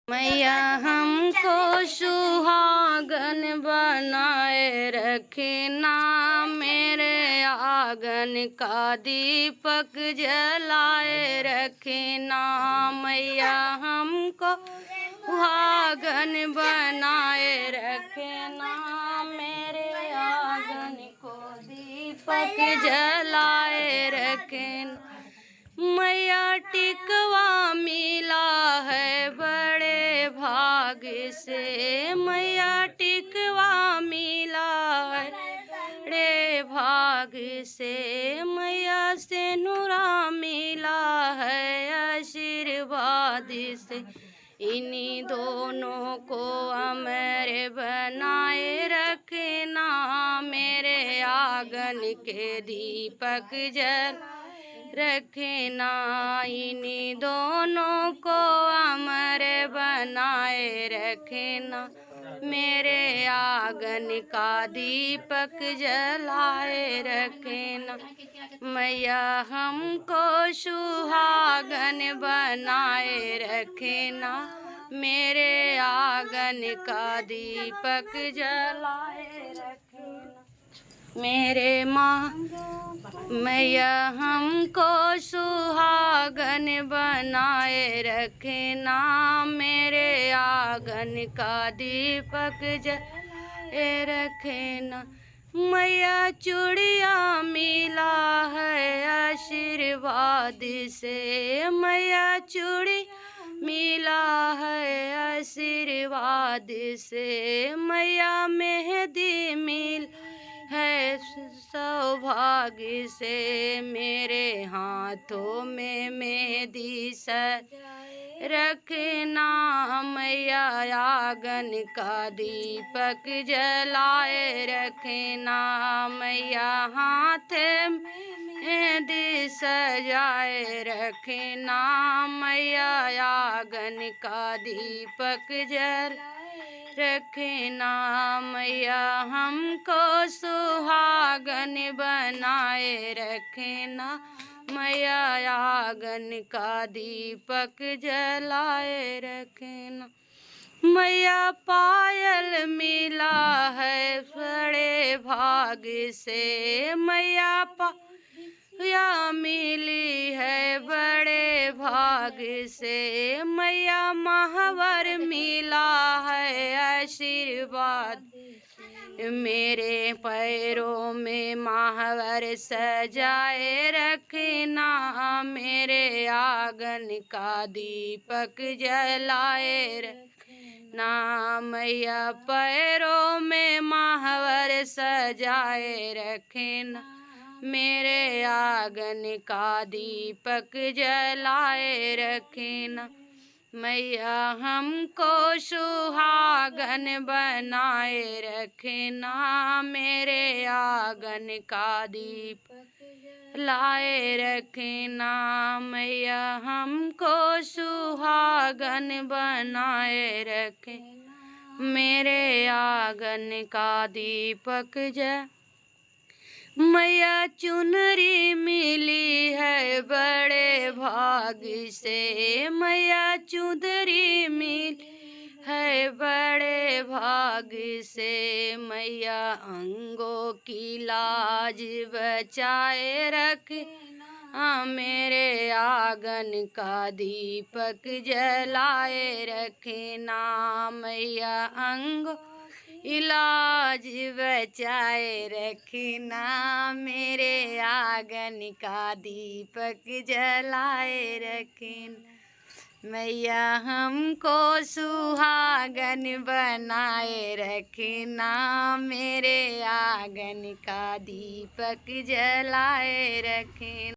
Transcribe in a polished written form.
मैया हमको सुहागन बनाए रखना, मेरे आंगन का दीपक जलाए रखना। मैया हमको सुहागन बनाए रखना, मेरे आंगन को दीपक जलाए रखना। मैया टिकवा मिला है बड़े भाग से, मैया टिकवा मिला है बड़े भाग से। मैया से नूरा मिला है आशीर्वाद से, इन्हीं दोनों को अमर बनाए रखना, मेरे आंगन के दीपक जल रखना। इन्हीं दोनों को अमर बनाए रखना, मेरे आंगन का दीपक जलाए रखना। मैया हमको सुहागन बनाए रखना, मेरे आंगन का दीपक जलाए रखना। मेरे माँ मैया हमको सुहागन बनाए रखना, मेरे आंगन का दीपक जलाए रखना। मैया चूड़िया मिला है आशीर्वाद से, मैया चूड़ी मिला है आशीर्वाद से। मैया मेहंदी मिल है सौभाग्य से, मेरे हाथों में मेहंदी सजाए रखना, मैया आंगन का दीपक जलाए रखना। मैया हाथ में मेहंदी सजाए रखना, मैया आंगन का दीपक जलाए रखना। मैया हमको सुहागन बनाए रखना, मैया आंगन का दीपक जलाए रखना। मैया पायल मिला है बड़े भाग से, मैया पाया मिली है बड़े भाग से। मैया महावर मिला है आशीर्वाद, मेरे पैरों में महावर सजाए रखना, मेरे आंगन का दीपक जलाए रखना। मैया पैरों में महावर सजाए रखना, मेरे आंगन का दीपक जलाए रखना। मैया हमको सुहागन बनाए रखना, मेरे आंगन का दीपक लाए रखना। मैया हमको सुहागन बनाए रखना, मेरे आंगन का दीपक जलाए। मैया चुनरी मिली है बड़े भाग से, मैया चुनरी मिली है बड़े भाग से। मैया अंगों की लाज बचाए रखना, मेरे आंगन का दीपक जलाए रखना। मैया अंगों इलाज बचाए रखना, मेरे आंगन का दीपक जलाए रखना। मैया हमको सुहागन बनाए रखना, मेरे आंगन का दीपक जलाए रखना।